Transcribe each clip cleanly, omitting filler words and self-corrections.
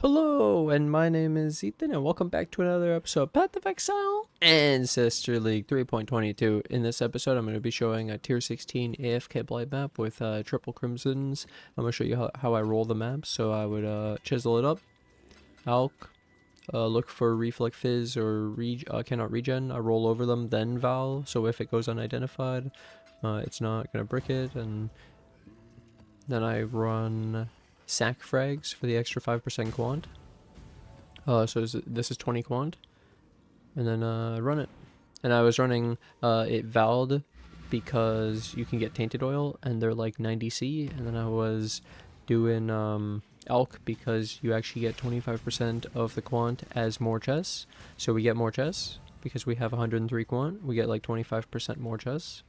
Hello, and my name is Ethan, and welcome back to another episode of Path of Exile Ancestor League 3.22. In this episode, I'm going to be showing a tier 16 AFK Blight map with triple crimsons. I'm going to show you how I roll the map. So I would chisel it up, alk, look for reflect fizz or cannot regen. I roll over them, then val. So if it goes unidentified, it's not going to brick it, and then I run sack frags for the extra 5% quant. This is 20 quant, and then run it. And I was running it valed because you can get tainted oil and they're like 90C, and then I was doing alk because you actually get 25% of the quant as more chests. So we get more chests because we have 103 quant. We get like 25% more chests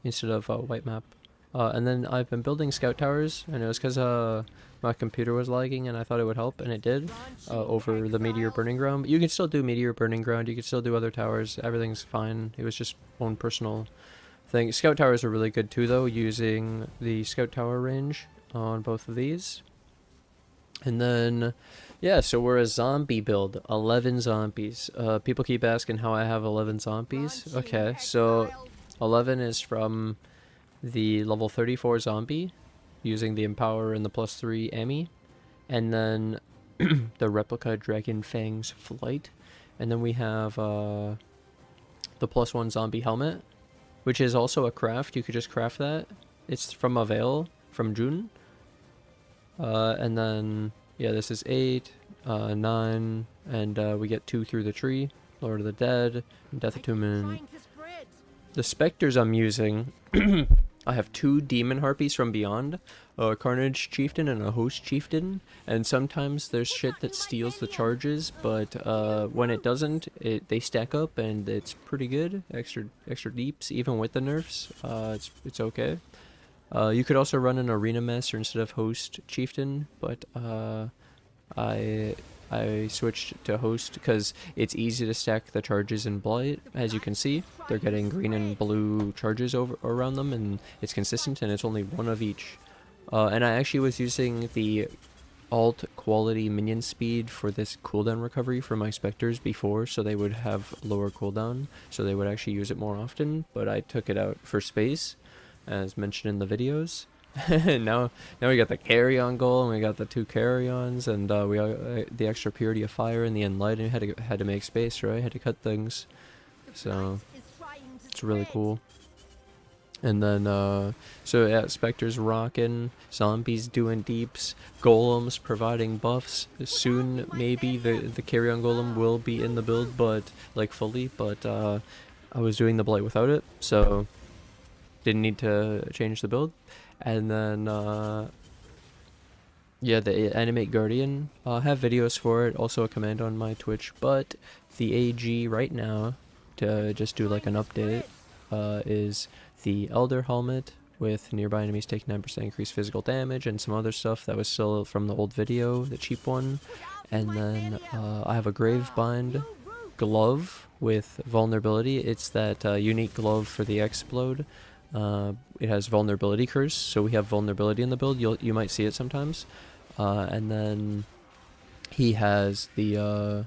instead of white map. And then I've been building scout towers, and it was because my computer was lagging and I thought it would help, and it did, over the meteor burning ground. But you can still do meteor burning ground, you can still do other towers, everything's fine. It was just own personal thing. Scout towers are really good too though, using the scout tower range on both of these. And then, yeah, so we're a zombie build, 11 zombies. People keep asking how I have 11 zombies. Okay, so 11 is from the level 34 zombie, using the empower and the +3 Ami, and then the replica dragon fangs flight, and then we have the +1 zombie helmet, which is also a craft. You could just craft that. It's from a veil from June. And then yeah, this is 8, 9, and we get 2 through the tree, Lord of the Dead, and Death Attunement. The Spectres I'm using, I have 2 demon harpies from beyond, a carnage chieftain and a host chieftain, and sometimes there's shit that steals the charges, but when it doesn't, they stack up and it's pretty good. Extra deeps, even with the nerfs. It's okay. You could also run an arena master instead of host chieftain, but I switched to host because it's easy to stack the charges in Blight. As you can see, they're getting green and blue charges around them, and it's consistent, and it's only 1 of each. And I actually was using the alt quality minion speed for this cooldown recovery for my Spectres before, so they would have lower cooldown, so they would actually use it more often, but I took it out for space, as mentioned in the videos. now we got the carry-on goal, and we got the 2 carry-ons, and we the extra purity of fire and the enlighten. Had to make space, right? Had to cut things, so it's really cool. And then so yeah, Spectres rocking, zombies doing deeps, golems providing buffs. Soon maybe the carry-on golem will be in the build, but like fully. But I was doing the Blight without it, so didn't need to change the build. And then yeah, the animate guardian, I have videos for it, also a command on my Twitch, but the AG right now, to just do like an update, is the elder helmet with nearby enemies take 9% increased physical damage, and some other stuff that was still from the old video, the cheap one. And then I have a grave bind glove with vulnerability. It's that unique glove for the explode. It has vulnerability curse, so we have vulnerability in the build. You might see it sometimes. And then he has the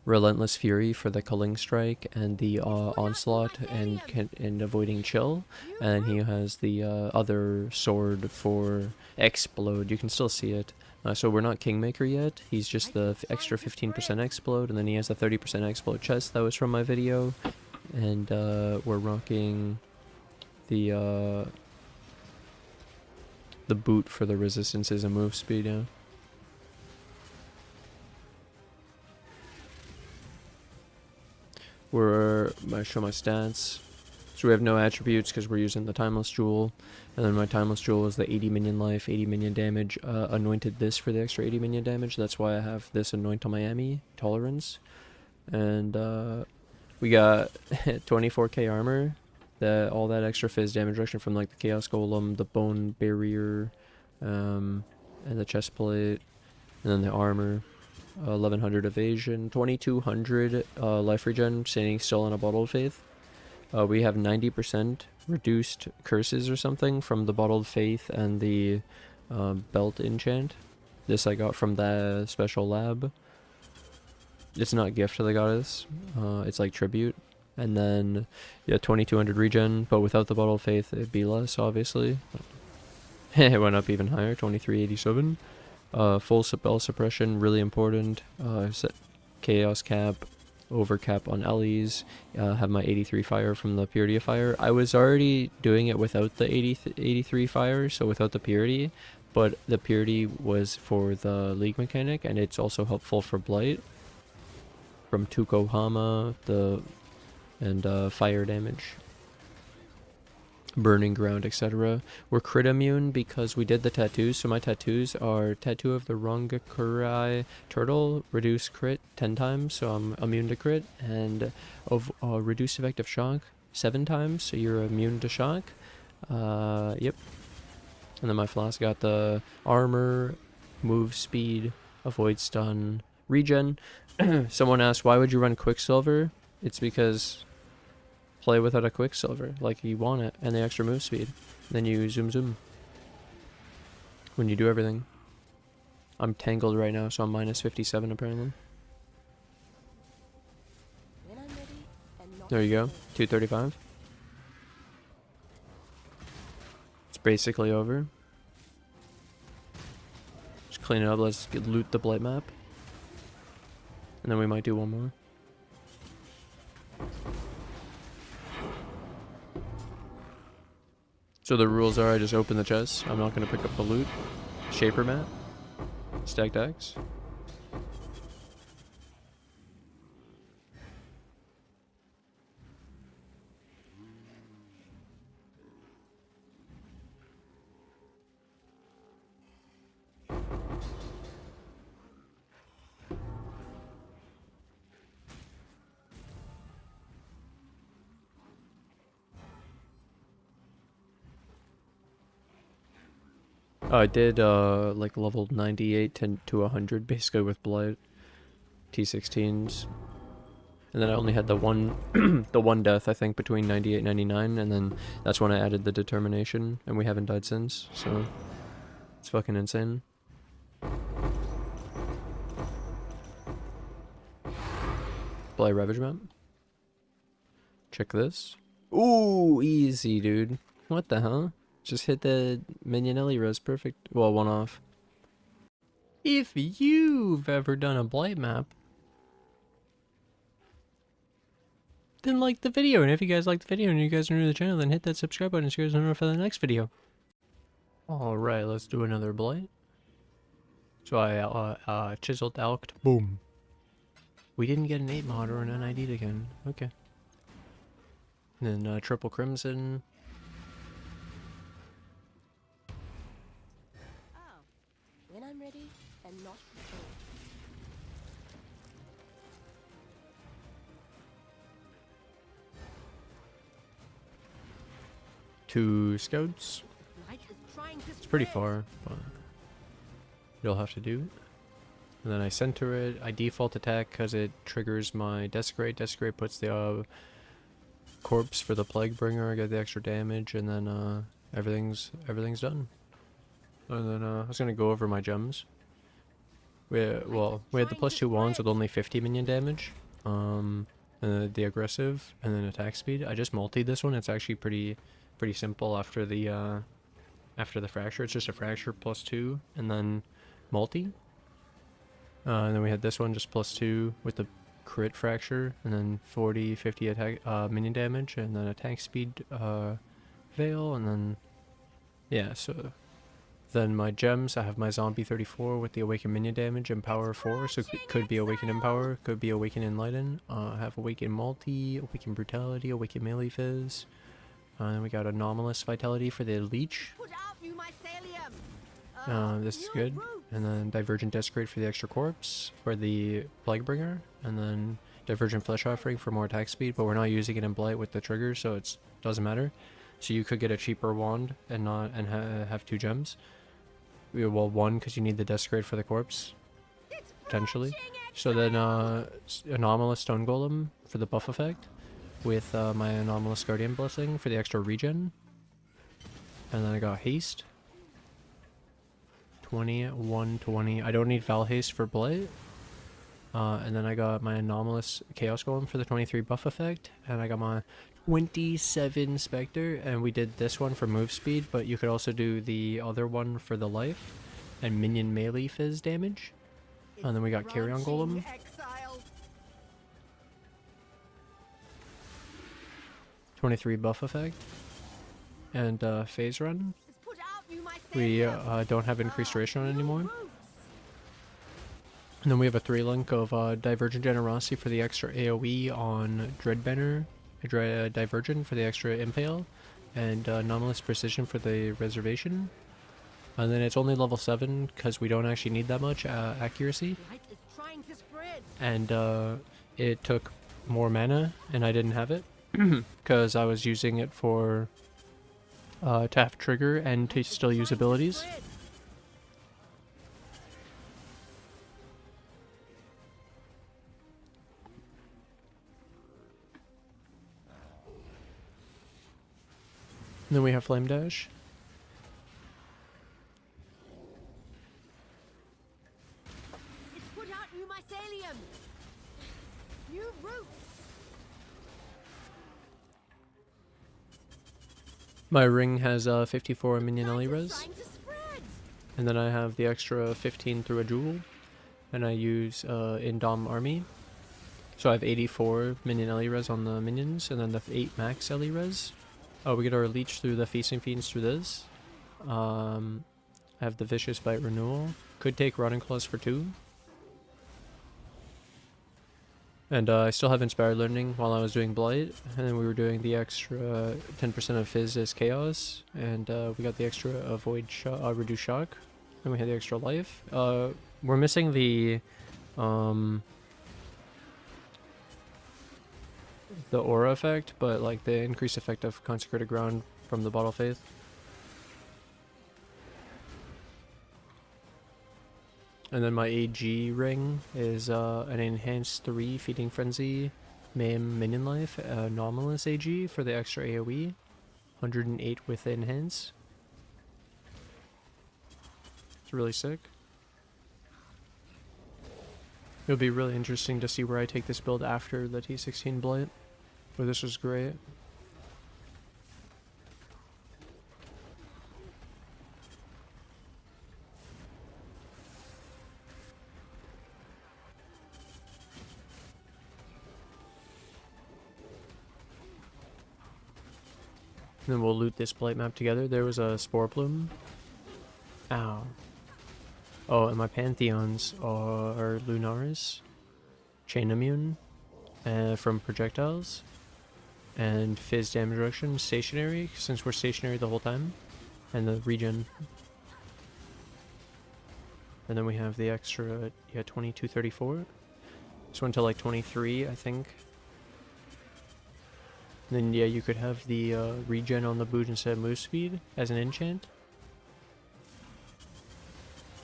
relentless fury for the culling strike, and the onslaught and avoiding chill. And he has the other sword for explode. You can still see it. So we're not Kingmaker yet. He's just the extra 15% explode, and then he has the 30% explode chest that was from my video. And we're rocking the boot for the resistances and move speed. Yeah. I show my stats. So we have no attributes because we're using the timeless jewel, and then my timeless jewel is the 80 minion life, 80 minion damage. Anointed this for the extra 80 minion damage. That's why I have this anoint on Miami tolerance. And we got 24k armor. All that extra fizz damage reduction from like the chaos golem, the bone barrier, and the chest plate, and then the armor. 1100 evasion, 2200 life regen, standing still in a bottled faith. We have 90% reduced curses or something from the bottled faith and the belt enchant. This I got from the special lab. It's not gift to the goddess. It's like tribute. And then, yeah, 2200 regen, but without the bottle of faith, it'd be less, obviously. It went up even higher, 2387. Full spell suppression, really important. Chaos cap, overcap on Ellie's. Have my 83 fire from the purity of fire. I was already doing it without the 83 fire, so without the purity. But the purity was for the league mechanic, and it's also helpful for Blight. From tukohama, and fire damage. Burning ground, etc. We're crit immune because we did the tattoos, so my tattoos are tattoo of the Rongakurai turtle, reduce crit 10 times, so I'm immune to crit, and of reduce effective shock 7 times, so you're immune to shock. Yep. And then my flask got the armor, move speed, avoid stun, regen. Someone asked, why would you run Quicksilver? It's because play without a Quicksilver, like you want it, and the extra move speed. Then you zoom when you do everything. I'm tangled right now, so I'm minus 57 apparently. There you go, 235. It's basically over. Just clean it up, let's loot the Blight map. And then we might do one more. So the rules are I just open the chest. I'm not going to pick up the loot. Shaper mat. Stacked axe. I did like level 98 to 100 basically with Blight, T16s, and then I only had the one the one death I think between 98 and 99, and then that's when I added the determination, and we haven't died since, so it's fucking insane. Blight Ravage map. Check this. Ooh, easy, dude. What the hell? Just hit the minion Ellie res, perfect. Well, one off. If you've ever done a Blight map, then like the video. And if you guys like the video and you guys are new to the channel, then hit that subscribe button so you guys know for the next video. Alright, let's do another Blight. So I chiseled alked. Boom. We didn't get an 8 mod or an NID again. Okay. And then triple crimson. Ready and not prepared. 2 scouts. It's pretty far, but you'll have to do it. And then I center it. I default attack because it triggers my desecrate. Desecrate puts the corpse for the plague bringer. I get the extra damage, and then everything's done. And then I was gonna go over my gems. We had the +2 wands with only 50 minion damage, and the aggressive, and then attack speed. I just multied this one. It's actually pretty simple after the fracture. It's just a fracture +2, and then multi. And then we had this one just +2 with the crit fracture, and then 40, 50 attack minion damage, and then attack speed veil, and then yeah. So then my gems, I have my zombie 34 with the awaken minion damage and power 4, so it could be awaken empower, could be awaken enlighten. I have awaken multi, awaken brutality, awaken melee fizz. And then we got anomalous vitality for the leech. This is good. And then divergent desecrate for the extra corpse for the plague bringer, and then divergent flesh offering for more attack speed, but we're not using it in Blight with the trigger, so it doesn't matter. So you could get a cheaper wand and have 2 gems. Well, 1 because you need the desecrate for the corpse, potentially. So then anomalous stone golem for the buff effect, with my anomalous guardian blessing for the extra regen. And then I got haste. 20, 120. I don't need Val Haste for Blight. And then I got my anomalous Chaos Golem for the 23 buff effect. And I got my 27 Spectre. And we did this one for move speed, but you could also do the other one for the life and minion melee fizz damage. And then we got Carrion Golem. Exile. 23 buff effect. And phase run. Put out you We don't have increased duration on anymore. And then we have a 3-link of Divergent Generosity for the extra AoE on Dreadbanner, Divergent for the extra Impale, and Anomalous Precision for the Reservation. And then it's only level 7 because we don't actually need that much accuracy. Blight is trying to spread. And it took more mana, and I didn't have it because I was using it for to have trigger and to still use abilities. And then we have Flame Dash. It's put out new mycelium. New roots. My ring has 54 minion Blight LE is res. trying to spread. And then I have the extra 15 through a Yugul. And I use in Dom Army. So I have 84 minion LE res on the minions, and then the 8 max LE res. Oh, we get our Leech through the Feasting Fiends through this. I have the Vicious Bite Renewal. Could take Rotting Claws for 2. And I still have Inspired Learning while I was doing Blight. And then we were doing the extra 10% of Fizz as Chaos. And we got the extra Avoid Reduce Shock. And we had the extra Life. We're missing the aura effect, but like the increased effect of Consecrated Ground from the Bottle Faith. And then my AG ring is an enhanced 3 Feeding Frenzy, Maim Minion Life, Anomalous AG for the extra AoE, 108 with Enhance. It's really sick. It'll be really interesting to see where I take this build after the T16 Blight. But this was great. And then we'll loot this Blight map together. There was a Spore Plume. Ow. Oh, and my Pantheons are lunaris, Chain Immune from projectiles, and Fizz Damage Reduction, stationary, since we're stationary the whole time, and the regen. And then we have the extra, yeah, 2234. This went to like 23, I think. And then, yeah, you could have the regen on the boot instead of move speed as an enchant.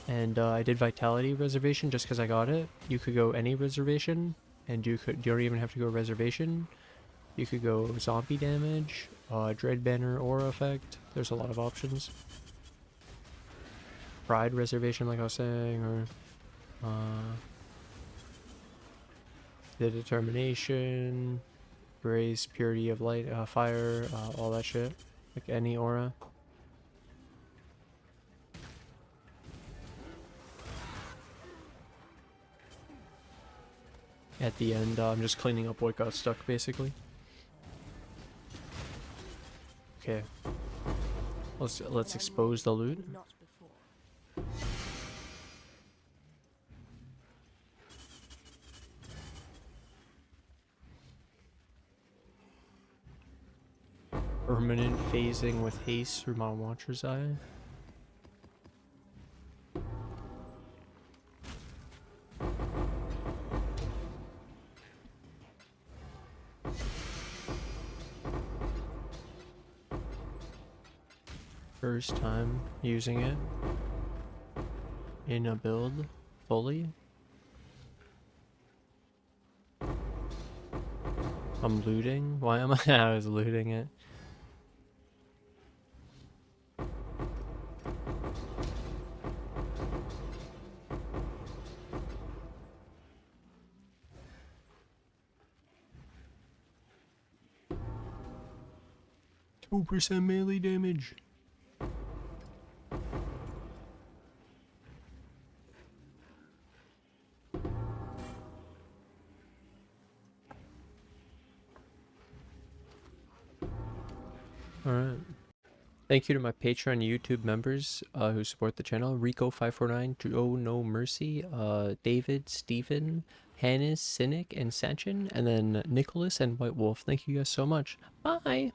And I did Vitality Reservation just because I got it. You could go any reservation, and you don't even have to go reservation. You could go zombie damage, Dread Banner Aura effect. There's a lot of options. Pride Reservation, like I was saying, or the Determination, Grace, Purity of Light, Fire, all that shit. Like any aura. At the end, I'm just cleaning up what got stuck, basically. Okay. Let's expose the loot. Not before. Permanent phasing with haste through my Watcher's Eye. First time using it in a build fully. I'm looting? Why am I? I was looting it. 2% melee damage. Alright. Thank you to my Patreon and YouTube members who support the channel. Rico549, Joe No Mercy, David, Stephen, Hannes, Cynic, and Sanchin, and then Nicholas and White Wolf. Thank you guys so much. Bye!